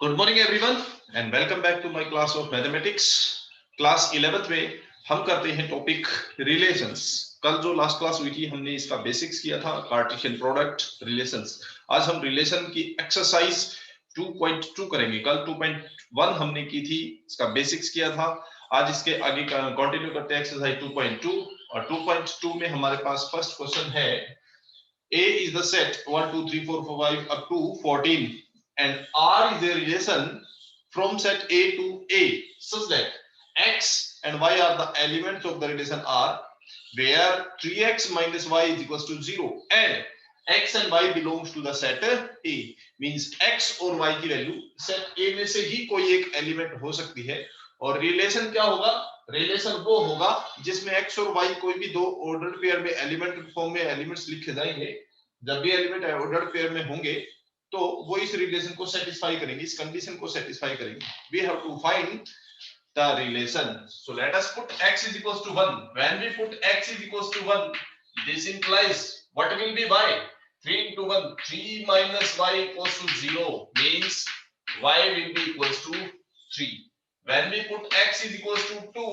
Good morning everyone and welcome back to my class of mathematics. Class 11th में हम करते हैं topic relations. कल जो लास्ट क्लास हुई थी हमने इसका बेसिक्स किया था, कार्टेशियन प्रोडक्ट, रिलेशंस। आज हम रिलेशन की एक्सरसाइज 2.2 करेंगे। कल 2.1 हमने की थी, इसका बेसिक्स किया था। आज इसके आगे कंटिन्यू करते हैं एक्सरसाइज 2.2 और 2.2 में हमारे पास फर्स्ट क्वेश्चन है A is the set 1 2 3 4 5 up to 14 and R is a relation from set A to A such that X and Y are the elements of the relation R where 3x minus Y is equals to 0 and X and Y belongs to the set A means X और Y की value set A में से ही कोई एक element हो सकती है। और रिलेशन क्या होगा? रिलेशन वो होगा जिसमें x और y कोई भी दो ऑर्डर्ड पेयर में एलिमेंट फॉर्म में एलिमेंट्स लिखे जाएंगे। जब भी एलिमेंट ऑर्डर्ड पेयर में होंगे तो वो इस रिलेशन को सेटिस्फाई करेंगे, इस कंडीशन को सेटिस्फाई करेंगे। We have to find the relation. So let us put x is equals to 1. When we put x is equals to 1, this implies what will be y? 3 into 1, 3 minus y equals to 0 means y will be equals to 3. When we put x is equals to 2,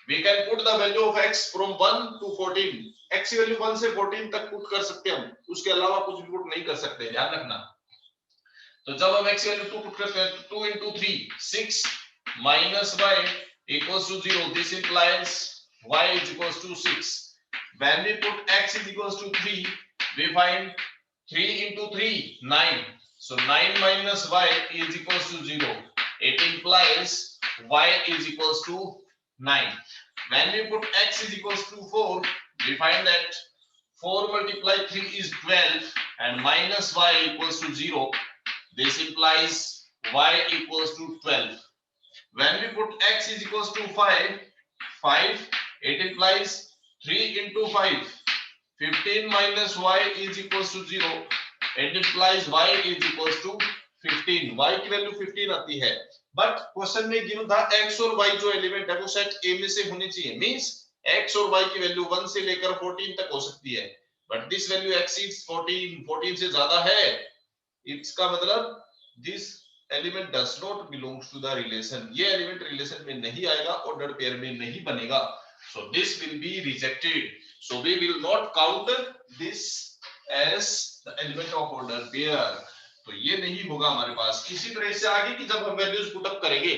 we can put the value of x from 1 to 14. x की value 1 से 14 तक put कर सकते हैं हम, उसके अलावा कुछ भी पुट नहीं कर सकते, ध्यान रखना। तो जब हम x की वैल्यू 2 पुट करते हैं तो 2 into 3 6 minus y equals to 0. This implies y is equals to 6. When we put x is equals to 3, we find 3 into 3 9. So 9 minus y is equals to 0. It implies y is equals to 9. When we put x is equals to 4, we find that 4 multiply 3 is 12 and minus y equals to 0. This implies y equals to 12. When we put x is equals to 5, it implies 3 into 5. 15 minus y is equals to 0. It implies y is equals to 15. y की value 15 आती है। But question में given था x और y जो element है वो set A में से होने चाहिए। मींस x और y की वैल्यू 1 से लेकर 14 तक हो सकती है। बट दिस वैल्यू एक्सीड्स 14, 14 से ज्यादा है। इसका मतलब this element does not belongs to the relation. ये एलिमेंट रिलेशन में नहीं आएगा, ऑर्डर्ड पेयर में नहीं बनेगा। So this will be rejected. So we will not count this as the element of order pair. तो ये नहीं होगा हमारे पास। इसी तरह से आगे की जब हम वैल्यूज पुट अप करेंगे,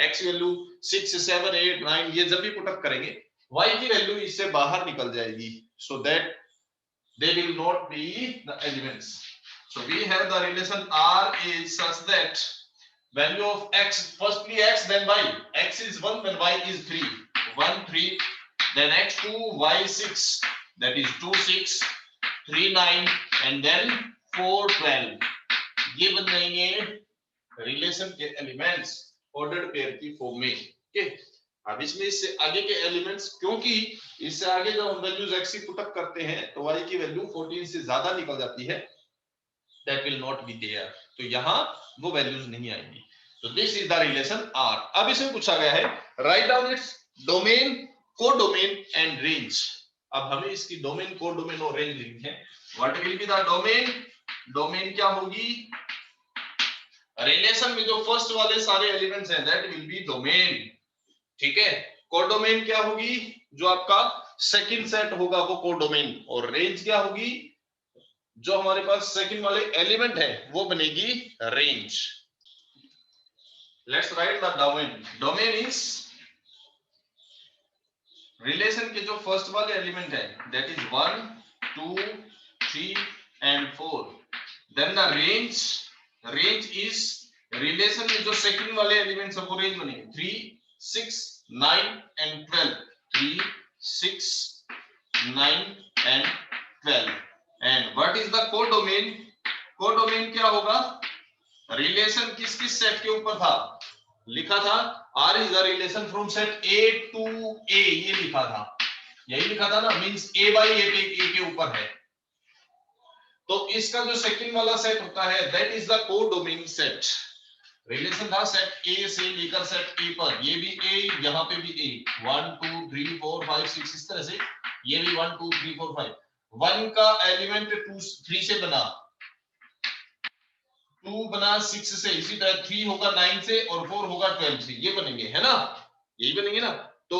x वैल्यू 6 7 8 9 ये जब भी पुट अप करेंगे, y की वैल्यू इससे बाहर निकल जाएगी। So that they will not be the elements. So we have the relation R is such that value of x, firstly x then y. X is 1 then y is 3. 1 3 then x 2 y 6, that is 2 6 3 9 and then 4 12. ये बन जाएंगे relation के elements ordered pair की form में। Okay, अब इसमें इससे आगे के एलिमेंट्स, क्योंकि इससे आगे जब हम वैल्यूज x की पुट अप करते हैं तो y की वैल्यू 14 से ज्यादा निकल जाती है, that will not be there. तो यहां वो वैल्यूज नहीं आएंगी। तो this is the relation R। अब इसमें पूछा गया है write down its domain, codomain and range. अब हमें इसकी डोमेन, कोडोमेन और रेंज लिखनी है। What will be the domain? Domain क्या होगी? रिलेशन में जो फर्स्ट वाले सारे एलिमेंट्स हैं दैट विल बी डोमेन। ठीक है। कोडोमेन क्या होगी? जो आपका सेकंड सेट होगा वो कोडोमेन। और रेंज क्या होगी? जो हमारे पास सेकंड वाले एलिमेंट है वो बनेगी range. Let's write the domain. Domain is relation के जो फर्स्ट वाले एलिमेंट है that is 1 2 3 and 4। Then the range, range is relation में जो सेकंड वाले एलिमेंट्स है वो रेंज बनेंगे 3 6 9 and 12। 3 6 9 and 12। and what is the codomain? Codomain क्या होगा? रिलेशन किस किस सेट के ऊपर था? लिखा था R is the relation from set A to A, ये लिखा था, यही लिखा था ना, मींस A by A के ऊपर है। तो इसका जो सेकंड वाला सेट होता है that is the codomain set. Relation था सेट A से लेकर सेट A पर, ये भी A, यहाँ पे भी A, 1 2 3 4 5 6 इस तरह से, ये भी 1 2 3 4 5। 1 का एलिमेंट 2 3 से बना, 2 बना 6 से, इसी तरह 3 होगा 9 से और 4 होगा 12 से, ये बनेंगे, है ना, यही बनेंगे ना। तो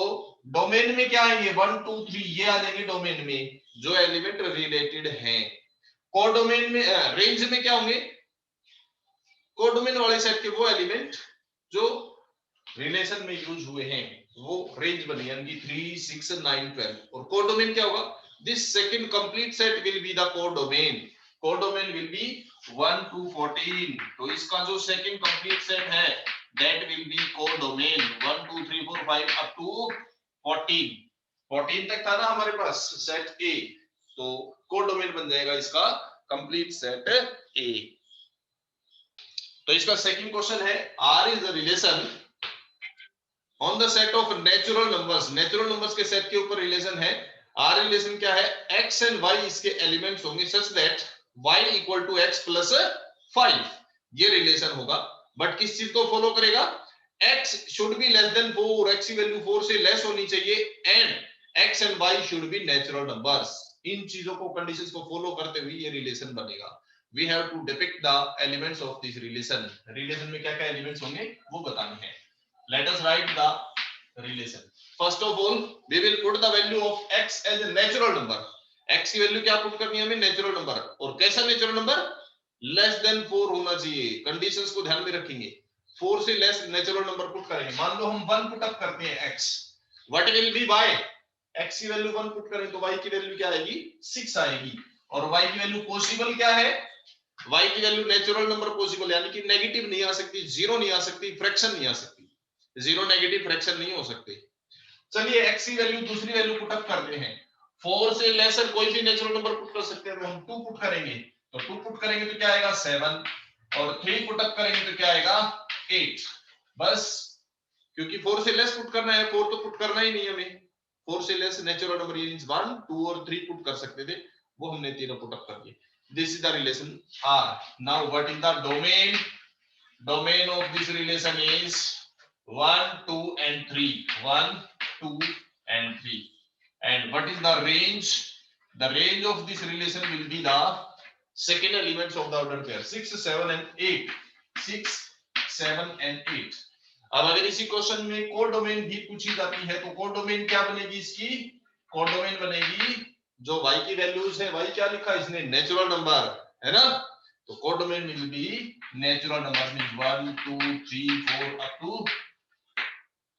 डोमेन में क्या आएंगे 1 2 3, ये आ जाएंगे डोमेन में जो एलिमेंट रिलेटेड हैं। कोडोमेन में रेंज में क्या होंगे, कोडोमेन वाले सेट के वो एलिमेंट जो रिलेशन में यूज हुए हैं वो रेंज बनेगी, यानी 3 6 9 12। और कोडोमेन क्या होगा, this second complete set will be the codomain, codomain will be 1 to 14। तो इसका जो सेकंड कंप्लीट सेट है that will be codomain 1 2 3 4 5 up to 14, 14 तक था ना हमारे पास सेट ए, तो कोडोमेन बन जाएगा इसका कंप्लीट सेट ए। तो इसका सेकंड क्वेश्चन है R is the relation on the set of natural numbers, natural numbers के सेट के ऊपर रिलेशन है। R रिलेशन क्या है, x एंड y इसके एलिमेंट्स होंगे such that y equal to x plus 5, ये रिलेशन होगा। बट किस चीज को फॉलो करेगा, x should be less than 4, x की वैल्यू 4 से लेस होनी चाहिए, and x and y should be natural numbers. इन चीजों को, कंडीशंस को फॉलो करते हुए ये रिलेशन बनेगा। We have to depict the elements of this relation. Relation में क्या क्या एलिमेंट्स होंगे वो बताने हैं। Let us write the relation. First of all, we will put the value of x as a natural number. x की value क्या put करनी है हमें, नेचुरल नंबर। और कैसा नेचुरल नंबर, लेस देन 4 होना चाहिए। कंडीशंस को ध्यान में रखेंगे, 4 से लेस नेचुरल नंबर पुट करेंगे। मान लो हम 1 पुट अप करते हैं x, what will be y, x की वैल्यू 1 पुट करें तो y की वैल्यू क्या आएगी, 6 आएगी। और y की वैल्यू पॉसिबल क्या है, y की वैल्यू नेचुरल नंबर पॉसिबल, यानी कि नेगेटिव नहीं आ सकती, जीरो नहीं आ सकती, फ्रैक्शन नहीं आ सकती, जीरो नेगेटिव फ्रैक्शन नहीं हो सकते। चलिए x की वैल्यू, दूसरी वैल्यू पुट अप करते हैं। 4 से लेसर कोई भी नेचुरल नंबर पुट कर सकते हैं, तो हम 2 पुट करेंगे, तो 2 पुट करेंगे तो क्या आएगा 7, और 3 पुट अप करेंगे तो क्या आएगा 8। बस, क्योंकि 4 से लेस पुट करना है, 4 तो पुट करना ही नहीं हमें, 4 से लेस नेचुरल नंबर मींस 1 2 और 3 पुट कर सकते थे, वो हमने तीनों पुट अप कर दिए। This is the relation R. Now what is the domain? Domain of this relation is 1 2 and 3, 1 2 and 3. And what is the range, the range of this relation will be the second elements of the ordered pair 6 7 and 8, 6 7 and 8। अब अगर इसी question में codomain भी पूछी जाती है तो codomain क्या बनेगी इसकी, कोडोमेन बनेगी जो y की वैल्यूज है, y क्या लिखा है इसने, नेचुरल नंबर, है ना। तो codomain will be natural number means 1 2 3 4 up to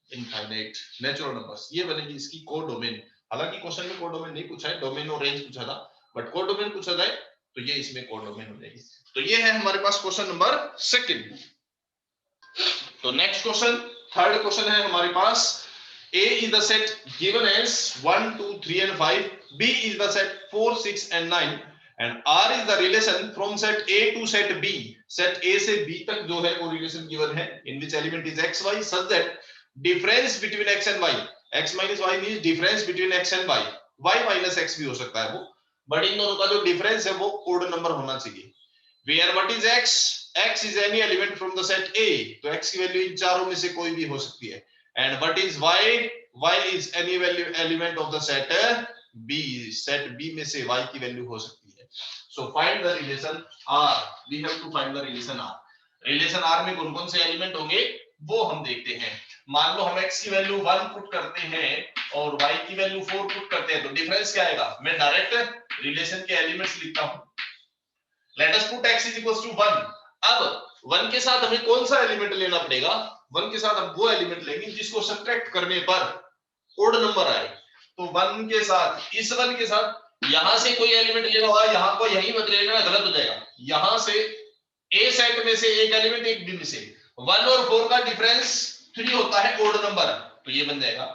infinite natural numbers, ये बनेगी इसकी कोडोमेन। हालांकि क्वेश्चन में कोडोमेन नहीं पूछा है, डोमेन और रेंज पूछा था, बट कोडोमेन पूछा जाए तो ये इसमें कोडोमेन हो जाएगी। तो ये है हमारे पास क्वेश्चन नंबर सेकंड। तो नेक्स्ट क्वेश्चन, थर्ड क्वेश्चन है हमारे पास, A is the set given as 1 2 3 and 5, B is the set 4 6 and 9, and R is the relation from set A to set B, set A से B तक जो है वो relation given है, in which element is x y such that difference between x and y, x minus y means difference between x and y minus x भी हो सकता है वो, बट इन दोनों का जो डिफरेंस है वो ओड नंबर होना चाहिए। Where what is x, x is any element from the set A, तो x की वैल्यू इन चारों में से कोई भी हो सकती है। And what is y, y is any value element of the set B, set B में से y की वैल्यू हो सकती है। So find the relation R, we have to find the relation R। relation R में कौन कौन से एलिमेंट होंगे वो हम देखते हैं। मान लो हम x की वैल्यू 1 पुट करते हैं और y की वैल्यू 4 पुट करते हैं, तो डिफरेंस क्या आएगा, मैं डायरेक्ट रिलेशन के एलिमेंट्स लिखता हूं। Let us put x is equals to 1। अब 1 के साथ हमें कौन सा एलिमेंट लेना पड़ेगा, 1 के साथ हम वो एलिमेंट लेंगे जिसको सब्ट्रैक्ट करने पर ओड नंबर आए। तो 1 के साथ, इस 1 के साथ यहां से कोई एलिमेंट लेना होगा, यहां को यहीं मत लेना, गलत हो जाएगा। यहां से ए सेट में से एक एलिमेंट, एक बी में से 1 और 4 का डिफरेंस 3 होता है ओड नंबर, तो ये बन जाएगा।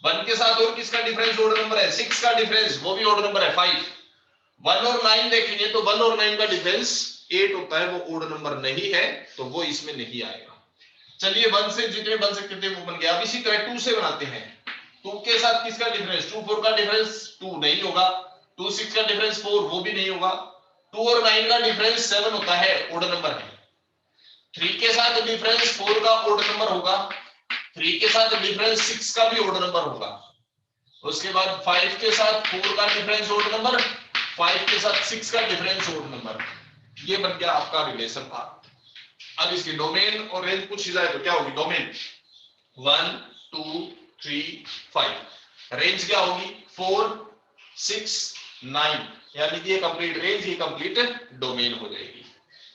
1 के साथ और किसका डिफरेंस ओड नंबर है, 6 का डिफरेंस, वो भी ओड नंबर है 5। 1 और 9 देखेंगे तो 1 और 9 का डिफरेंस 8 होता है, वो ओड नंबर नहीं है, तो वो इसमें नहीं आएगा। चलिए 1 से जितने बन सकते थे वो बन गया। अब इसी तरह 2 से बनाते हैं। 2 के साथ किसका डिफरेंस, 2 4 का डिफरेंस 2 नहीं होगा, 2 6 का डिफरेंस 4 वो भी नहीं होगा, 2 और 9 का डिफरेंस 7 होता है, ओड नंबर है। 3 के साथ डिफरेंस 4 का ओड नंबर होगा, 3 के साथ डिफरेंस 6 का भी ओड नंबर होगा। उसके बाद 5 के साथ 4 का डिफरेंस ओड नंबर, 5 के साथ 6 का डिफरेंस ओड नंबर, ये बन गया आपका रिलेशन R। अब इसकी डोमेन और रेंज पूछी जाए तो क्या होगी? डोमेन 1 2 3 5, रेंज क्या होगी? 4 6 9, यानी कि ये कंप्लीट रेंज, ये कंप्लीट डोमेन हो जाएगी।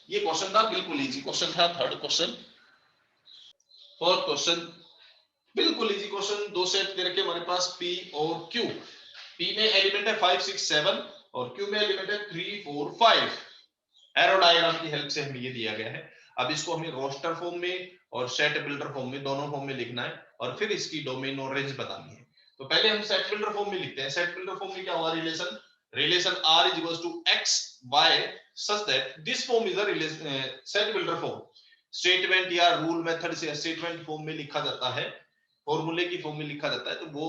ये क्वेश्चन था, बिल्कुल इजी क्वेश्चन था। थर्ड क्वेश्चन, फोर्थ क्वेश्चन बिल्कुल इजी क्वेश्चन। दो सेट दे रखे हमारे पास P और Q। P में एलिमेंट है 5 6 7 और Q में एलिमेंट है 3 4 5। एरो डायग्राम की हेल्प से हमें ये दिया गया है। अब इसको हमें रोस्टर फॉर्म में और सेट बिल्डर फॉर्म में, दोनों फॉर्म में लिखना है और फिर इसकी डोमेन और रेंज बतानी है। तो पहले हम सेट बिल्डर फॉर्म में लिखते हैं। सेट बिल्डर फॉर्म में क्या हुआ? Relation R is equals to X Y such that this form is a set builder form. Statement या रूल मेथड से स्टेटमेंट फॉर्म में लिखा जाता है, फॉर्मूले की फॉर्म में लिखा जाता है, तो वो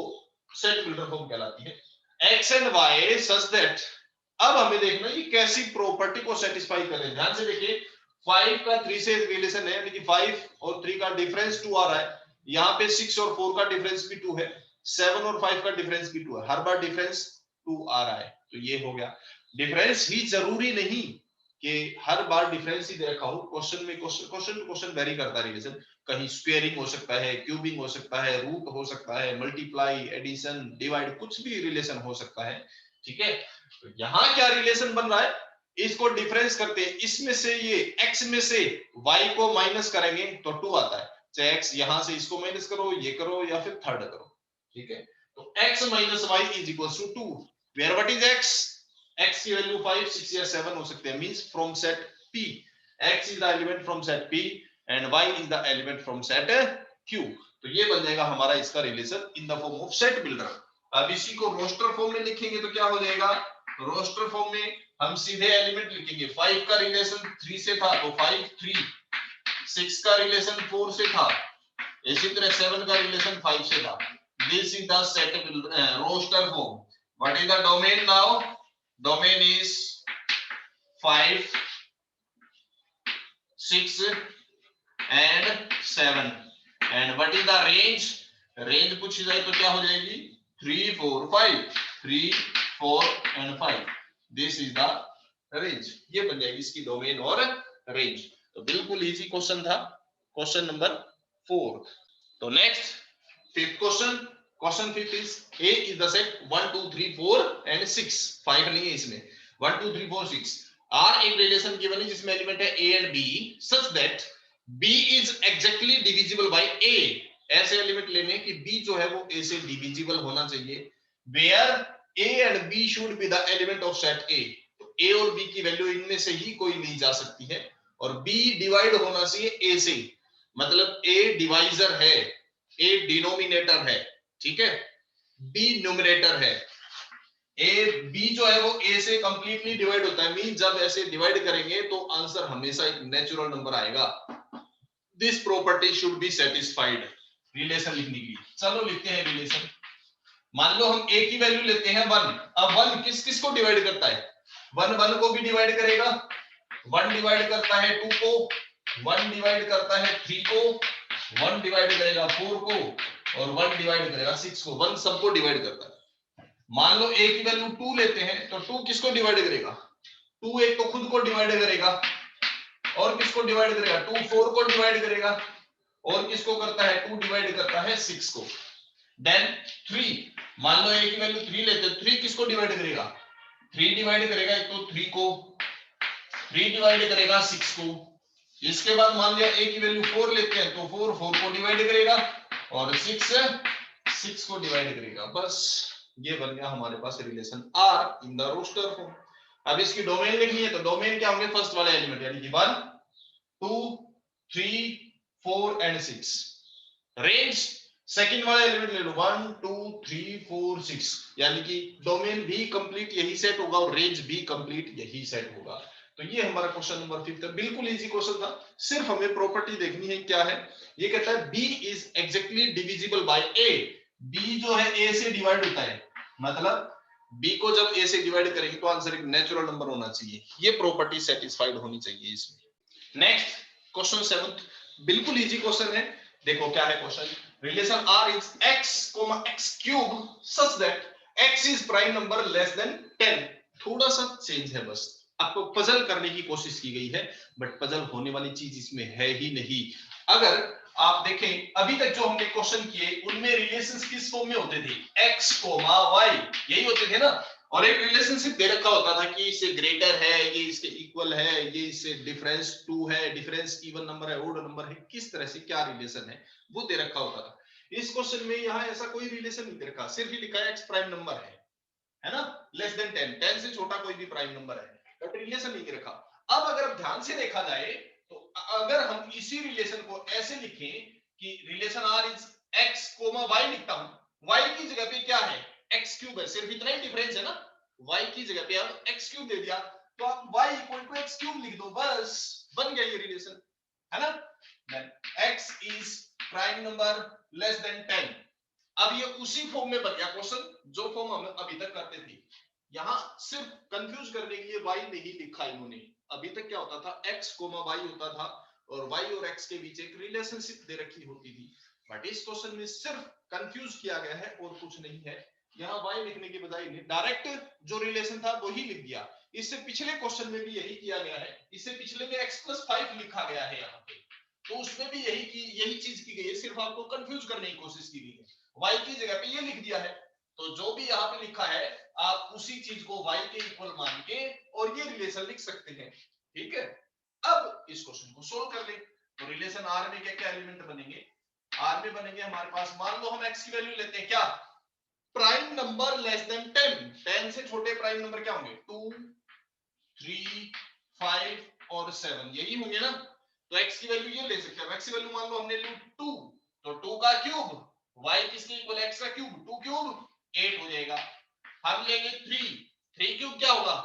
सेट बिल्डर फॉर्म कहलाती है। X and Y such that, अब हमें देखना ये कैसी प्रॉपर्टी को सेटिस्फाई कर रहे हैं। ध्यान से देखिए, 5 का 3 से रिलेशन है, यानी कि 5 और 3 का डिफरेंस 2 आ रहा है। यहाँ पे 6 और 4 का डिफरेंस भी 2 है, 7 और 5 का डिफरेंस भी 2 है। हर बार डिफरेंस 2 आ रहा है, तो ये हो गया। डिफरेंस ही जरूरी नहीं कि हर बार डिफरेंस ही दे रखा हो। क्वेश्चन में क्वेश्चन टू क्वेश्चन वेरी करता है रिलेशन। कहीं स्क्वेयरिंग हो सकता है, क्यूबिंग हो सकता है, रूट हो सकता है, मल्टीप्लाई, एडिशन, डिवाइड, कुछ भी रिलेशन हो सकता है। ठीक है, तो यहां क्या रिलेशन बन रहा है? इसको डिफरेंस करते हैं, इसमें से ये x में से y को माइनस करेंगे तो 2 आता है। चाहे x यहां से इसको माइनस करो, ये करो या फिर थर्ड करो। ठीक है, तो x minus y is equal to 2, where what is x? x की वैल्यू 5 6 या 7 हो सकते हैं, means from set P। x is the element from set P and y is the element from set Q। तो ये बन जाएगा हमारा इसका relation in the form of set builder. अब इसी को रोस्टर फॉर्म में लिखेंगे तो क्या हो जाएगा? रोस्टर फॉर्म में हम सीधे एलिमेंट लिखेंगे। 5 का रिलेशन 3 से था तो 5 3, 6 का रिलेशन 4 से था, इसी तरह 7 का रिलेशन 5 से था। This is the set roster form. What is the domain now? Domain is 5 6 and 7 and what is the range? Range पूछी जाए तो क्या हो जाएगी? 3 4 5, 3 4 and 5, this is the range. ये बन जाएगी इसकी डोमेन और रेंज। तो बिल्कुल इजी क्वेश्चन था, क्वेश्चन नंबर 4। तो next fifth question, question fifth is A is the set 1 2 3 4 and 6, 5 नहीं है इसमें, 1 2 3 4 6 R एक रिलेशन गिवन है जिसमें एलिमेंट है A and B such that B is exactly divisible by A। ऐसे एलिमेंट लेने कि B जो है वो A से डिविजिबल होना चाहिए, where A and B should be the element of set A। तो A और B की वैल्यू इनमें से ही कोई ली जा सकती है और B डिवाइड होना चाहिए A से, मतलब A डिवाइजर है, A डिनोमिनेटर है। ठीक है, B न्यूमरेटर है। B जो है वो A से कंप्लीटली डिवाइड होता है, मीन जब ऐसे डिवाइड करेंगे तो आंसर हमेशा एक नेचुरल नंबर आएगा। This property should be satisfied. Relation लिखने की, चलो लिखते हैं रिलेशन। मान लो हम A की वैल्यू लेते हैं 1। अब 1 किस किस को डिवाइड करता है? 1 1 को भी डिवाइड करेगा, 1 डिवाइड करता है 2 को, 1 डिवाइड करता है 3 को, 1 डिवाइड करेगा 4 को और 1 डिवाइड करेगा 6 को। 1 सबको डिवाइड करता है। मान लो A की वैल्यू 2 लेते हैं तो 2 किसको डिवाइड करेगा? 2 एक तो खुद को डिवाइड करेगा और किसको डिवाइड करेगा? 2 4 को डिवाइड करेगा और किसको करता है? 2 डिवाइड करता है 6 को। देन 3, मान लो A की वैल्यू 3 लेते हैं, 3 किसको डिवाइड करेगा? 3 डिवाइड करेगा एक तो 3 को, 3 डिवाइड करेगा 6 को। इसके बाद मान लिया A की वैल्यू 4 लेते हैं तो 4 4 को डिवाइड करेगा और 6 को डिवाइड करेगा। बस ये बन गया हमारे पास relation R in the roster form. अब इसकी डोमेन लिखनी है तो डोमेन क्या होंगे? फर्स्ट वाले एलिमेंट यानी कि 1 2 3 4 एंड 6। रेंज सेकंड वाला एलिमेंट ले लो 1 2 3 4 6, यानी कि डोमेन भी कंप्लीट यही सेट होगा और रेंज भी कंप्लीट यही सेट होगा। तो ये हमारा क्वेश्चन नंबर 5 है। बिल्कुल इजी क्वेश्चन था, सिर्फ हमें प्रॉपर्टी देखनी है क्या है। ये कहता है B is exactly divisible by A। B जो है A से डिवाइड होता है, मतलब B को जब A से डिवाइड करेंगे तो आंसर एक नेचुरल नंबर होना चाहिए। ये प्रॉपर्टी सेटिस्फाइड होनी चाहिए इसमें। नेक्स्ट क्वेश्चन 7, बिल्कुल इजी क्वेश्चन है। देखो क्या है question. Relation R is x, x cube such that x is prime number less than 10। थोड़ा सा चेंज है बस, आपको पजल करने की कोशिश की गई है, बट पजल होने वाली चीज इसमें है ही नहीं। अगर आप देखें अभी तक जो हमने क्वेश्चन किए उनमें रिलेशंस किस फॉर्म में होते थे, x, y, यही होते थे ना। और एक रिलेशनशिप दे रखा होता था कि इससे ग्रेटर है, ये इसके इक्वल है, ये इससे डिफरेंस 2 है, डिफरेंस इवन नंबर है, ओड नंबर है, किस तरह से क्या रिलेशन है वो दे रखा होता था। इस क्वेश्चन में यहाँ ऐसा कोई रिलेशन नहीं दे रखा, सिर्फ ही लिखा है x प्राइम नंबर है ना, लेस देन 10, 10 से छोटा कोई भी प्राइम नंबर है, बट रिलेशन नहीं दे रखा। अब अगर ध्यान से देखा जाए तो अगर हम इसी रिलेशन को ऐसे लिखें कि relation R is x, y लिखता हूं, y की जगह पे क्या है, x क्यूब है, सिर्फ इतना ही डिफरेंस है ना, y की जगह पे आप x क्यूब दे दिया तो आप y equal to x cube लिख दो, बस बन गया ये रिलेशन, है ना। Then x is prime number less than 10। अब ये उसी फॉर्म में बन गया क्वेश्चन जो फॉर्म हम अभी तक करते थे। यहां सिर्फ कंफ्यूज करने के लिए y नहीं लिखा इन्होंने। अभी तक क्या होता था, x, y होता था और y और x के बीच एक रिलेशनशिप दे रखी होती थी, बट इस क्वेश्चन में सिर्फ कंफ्यूज किया गया है और कुछ नहीं है। यहाँ y लिखने के बजाय डायरेक्ट जो रिलेशन था वही लिख दिया। इससे पिछले क्वेश्चन में भी यही किया गया है, इससे पिछले में x+5 लिखा गया है यहाँ पे, तो उसमें भी यही चीज की गई है, सिर्फ आपको कंफ्यूज करने की कोशिश की गई है। y की जगह पे ये लिख दिया है, तो जो भी यहाँ पे लिखा है आप उसी चीज को y के इक्वल मान के और ये रिलेशन लिख सकते हैं, ठीक है। अब इस क्वेश्चन को सोल्व कर ले, तो रिलेशन R में क्या क्या एलिमेंट बनेंगे, R में बनेंगे हमारे पास, मान लो हम x की वैल्यू लेते हैं, क्या प्राइम नंबर लेस देन 10, 10 से छोटे प्राइम नंबर क्या होंगे, 2, 3, 5 और 7, यही होंगे ना। तो x की वैल्यू ये ले सकते हैं, x की वैल्यू मान लो हमने ली 2, तो 2 का क्यूब, y किसके इक्वल, x का क्यूब, 2 क्यूब 8 हो जाएगा। हम लेंगे 3, 3 क्यूब क्या होगा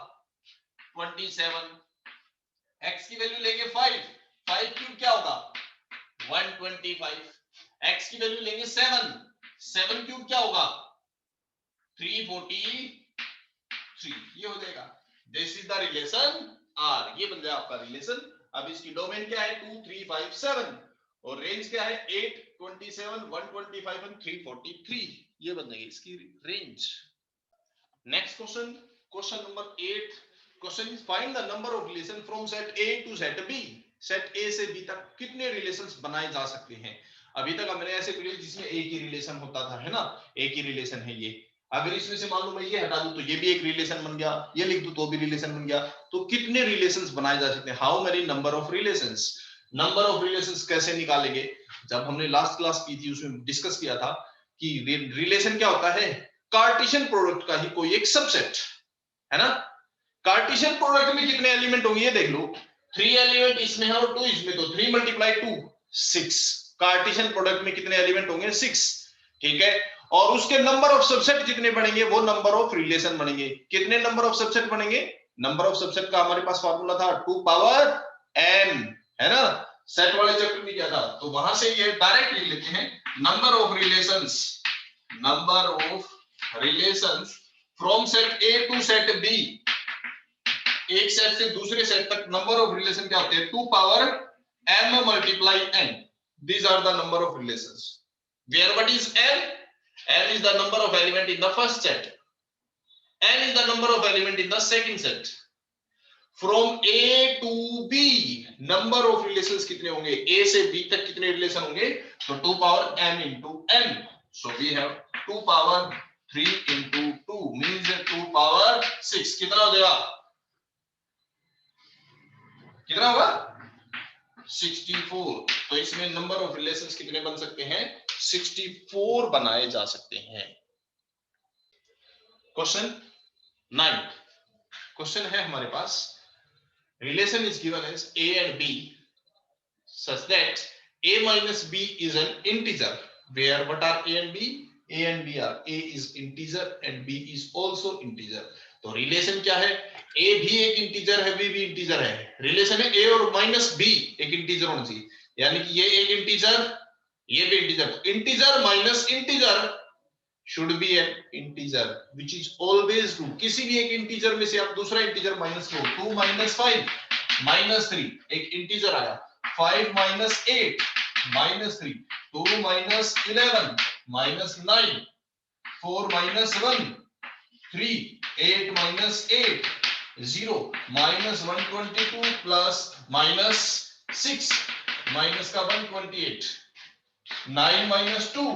27, x की वैल्यू लेंगे 5, 5 क्यूब क्या होगा 125, x की वैल्यू लेंगे 7, 7 क्यूब क्या होगा 343, ये हो जाएगा। This is the relation R, ये बन जाएगा आपका रिलेशन। अब इसकी डोमेन क्या है 2, 3, 5, 7 और रेंज क्या है 8, 27, 125 और 343, ये बन जाएगी इसकी range. Next question, question number 8, question is find the number of relation from set A to set B। Set A से B तक कितने रिलेशंस बनाए जा सकते हैं। अभी तक हमने ऐसे पढ़े जिसमें एक ही रिलेशन होता था, है ना, एक ही रिलेशन है ये। अगर इसमें से मान लो मैं ये हटा दूं तो ये भी एक रिलेशन बन गया, ये लिख दूं तो भी रिलेशन बन गया, तो कितने रिलेशंस बनाए जा सकते हैं, how many number of relations. Number of relations कैसे निकालेंगे, जब हमने लास्ट क्लास की थी उसमें डिस्कस किया था कि रिलेशन क्या होता है, कार्टेशियन प्रोडक्ट का ही कोई एक सबसेट, है ना। कार्टेशियन प्रोडक्ट में कितने एलिमेंट होंगे ये देख लो, 3 एलिमेंट इसमें है और 2 इसमें, तो 3 × 2 6। कार्टेशियन प्रोडक्ट में कितने एलिमेंट होंगे 6, ठीक है। और उसके नंबर ऑफ सबसेट जितने बनेंगे वो नंबर ऑफ रिलेशन बनेंगे। कितने नंबर ऑफ सबसेट बनेंगे, नंबर ऑफ सबसेट का हमारे पास फार्मूला था 2 पावर n, है ना, सेट वाले चैप्टर में क्या था, तो वहां से ये डायरेक्ट लिख लेते हैं number of relations, number of relations from set A to set B। एक सेट से दूसरे सेट तक नंबर ऑफ रिलेशन क्या होते हैं 2 power m × n, these are the number of relations where what is n, n is the number of element in the first set, n is the number of element in the second set, from A to B number of relations कितने होंगे, A से B तक कितने relation होंगे, तो 2 power m × n, so we have 2 power 3 × 2 means 2 power 6, कितना हो जाएगा, कितना होगा 64। तो इसमें नंबर ऑफ रिलेशंस कितने बन सकते हैं, 64 बनाए जा सकते हैं। क्वेश्चन 9, क्वेश्चन है हमारे पास, relation is given as A and B such that A minus B is an integer where what are A and B, A and B are A is integer and B is also integer। तो relation क्या है, A भी एक integer है, B भी integer है, relation है A और माइनस B एक इंटीजर होना चाहिए, यानी कि ये एक इंटीजर ये भी integer, integer minus integer should be an integer which is always true। किसी भी एक इंटीजर में से आप दूसरा इंटीजर माइनस लो, 2 - 5 - 3 एक इंटीजर आया, 5 - 8 -3, 2 - 11 -9, 4 - 1 3, 8 - 8 0 माइनस 122 प्लस माइनस 6 माइनस का 128 9 माइनस 2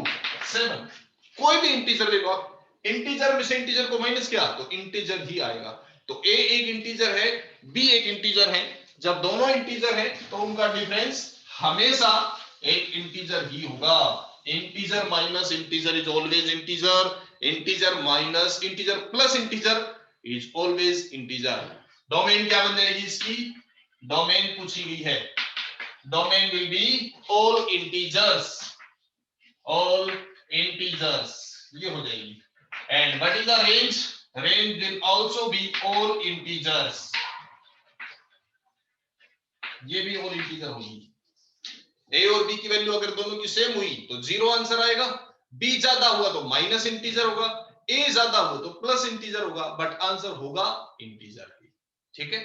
7 कोई भी इंटीजर ले लो आप, इंटीजर में से इंटीजर को माइनस किया तो इंटीजर ही आएगा। तो a एक इंटीजर है, b एक इंटीजर है, जब दोनों इंटीजर है तो उनका डिफरेंस हमेशा एक इंटीजर ही होगा। Integer minus integer is always integer, integer minus integer plus integer is always integer. Domain क्या बन जाएगी इसकी, डोमेन पूछी गई है, domain will be all integers, all integers ये हो जाएगी। And what is the range, range will also be all integers, ये भी ऑल इंटीजर होगी। ए और बी की वैल्यू अगर दोनों की सेम हुई तो जीरो आंसर आएगा, बी ज्यादा हुआ तो माइनस इंटीजर होगा, ए ज्यादा हुआ तो प्लस इंटीजर होगा, बट आंसर होगा इंटीजर ही। ठीक है,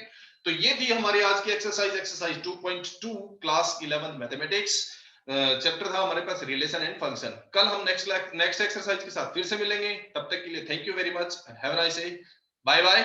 तो ये थी हमारी आज की एक्सरसाइज 2.2 क्लास 11 मैथमेटिक्स। चैप्टर था हमारे पास रिलेशन एंड फंक्शन। कल हम नेक्स्ट एक्सरसाइज के साथ फिर से मिलेंगे, तब तक के लिए thank you very much, have a nice day, bye bye.